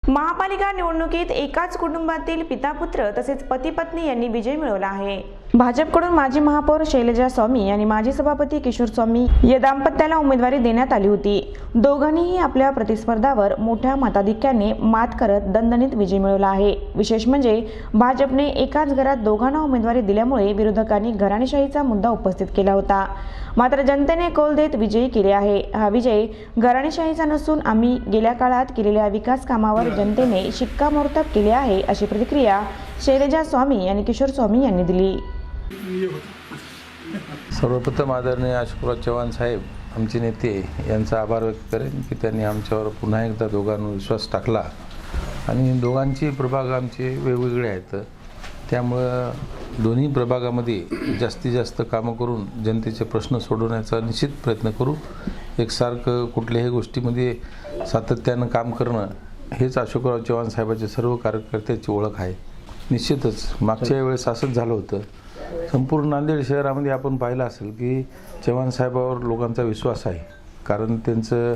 महापालिका निवडणुकीत एकाच कुटुंबातील पिता-पुत्र तसेच पती-पत्नी यांनी विजय मिळवला आहे। भाजपकडून माजी महापौर शैलजा स्वामी आणि माजी सभापती किशोर स्वामी या दाम्पत्याला उमेदवारी देण्यात आली होती। दोघांनीही आपल्या प्रतिस्पर्धावर मोठ्या मताधिक्याने मात करत दणदणीत विजय मिळवला आहे। विशेष म्हणजे भाजपने एकाच घरात दोघांना उमेदवारी दिल्यामुळे विरोधकांनी घराणेशाहीचा मुद्दा उपस्थित केला होता। मात्र जनतेने कौल देत विजयी केले आहे। हा विजय घराणेशाहीचा नसून आम्ही गेल्या काळात केलेल्या विकास कामावर जनतेने शिक्कामोर्तब केले आहे, अशी प्रतिक्रिया शैलजा स्वामी आणि किशोर स्वामी यांनी दिली। सर्वप्रथम आदरणीय अशोकराव चव्हाण साहेब आमचे नेते यांचा आभार व्यक्त करेन की त्यांनी आमच्यावर पुन्हा एकदा दोघांवर विश्वास टाकला आणि दोघांची प्रभाग आमचे वेगवेगळे आहेत, त्यामुळं दोन्ही प्रभागामध्ये जास्तीत जास्त कामं करून जनतेचे प्रश्न सोडवण्याचा निश्चित प्रयत्न करू। एकसारखं कुठल्याही गोष्टीमध्ये सातत्यानं काम करणं हेच अशोकराव चव्हाण साहेबांचे सर्व कार्यकर्त्याची ओळख आहे। निश्चितच मागच्या वेळेस असंच झालं होतं। संपूर्ण नांदेड शहरामध्ये आपण पाहिलं असेल की चव्हाण साहेबावर लोकांचा विश्वास आहे, कारण त्यांचं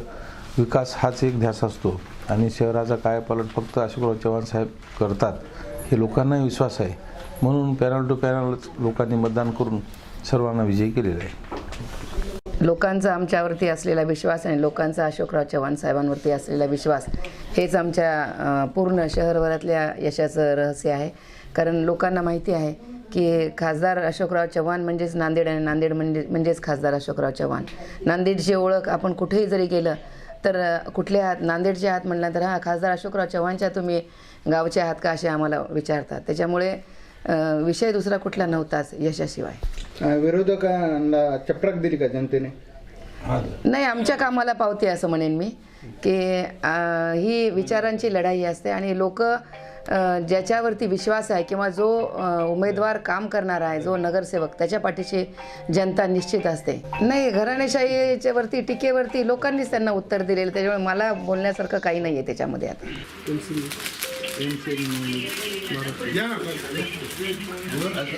विकास हाच एक ध्यास असतो आणि शहराचा कायापालट फक्त अशोकराव चव्हाण साहेब करतात हे लोकांनाही विश्वास आहे। म्हणून पॅनल टू पॅनल लोकांनी मतदान करून सर्वांना विजयी केलेला आहे। लोकांचा आमच्यावरती असलेला विश्वास आणि लोकांचा अशोकराव चव्हाण साहेबांवरती असलेला विश्वास हेच आमच्या पूर्ण शहरभरातल्या यशाचं रहस्य आहे। कारण लोकांना माहिती आहे की खासदार अशोकराव चव्हाण म्हणजेच नांदेड आणि नांदेड म्हणजेच खासदार अशोकराव चव्हाण। नांदेडची ओळख आपण कुठेही जरी गेलं तर कुठल्या आहात, नांदेडचे आहात म्हटलं तर हां खासदार अशोकराव चव्हाणच्या तुम्ही गावचे आहात का असे आम्हाला विचारतात। त्याच्यामुळे विषय दुसरा कुठला नव्हताच यशाशिवाय। विरोधकांना चपराक दिली का जनतेने? नाही, आमच्या कामाला पावते असं म्हणेन मी की ही विचारांची लढाई असते आणि लोक ज्याच्यावरती विश्वास आहे किंवा जो उमेदवार काम करणार आहे, जो नगरसेवक, त्याच्या पाठीशी जनता निश्चित असते। नाही, घराणेशाहीच्या वरती टीकेवरती लोकांनीच त्यांना उत्तर दिलेलं, त्याच्यामुळे मला बोलण्यासारखं काही नाही आहे त्याच्यामध्ये आता।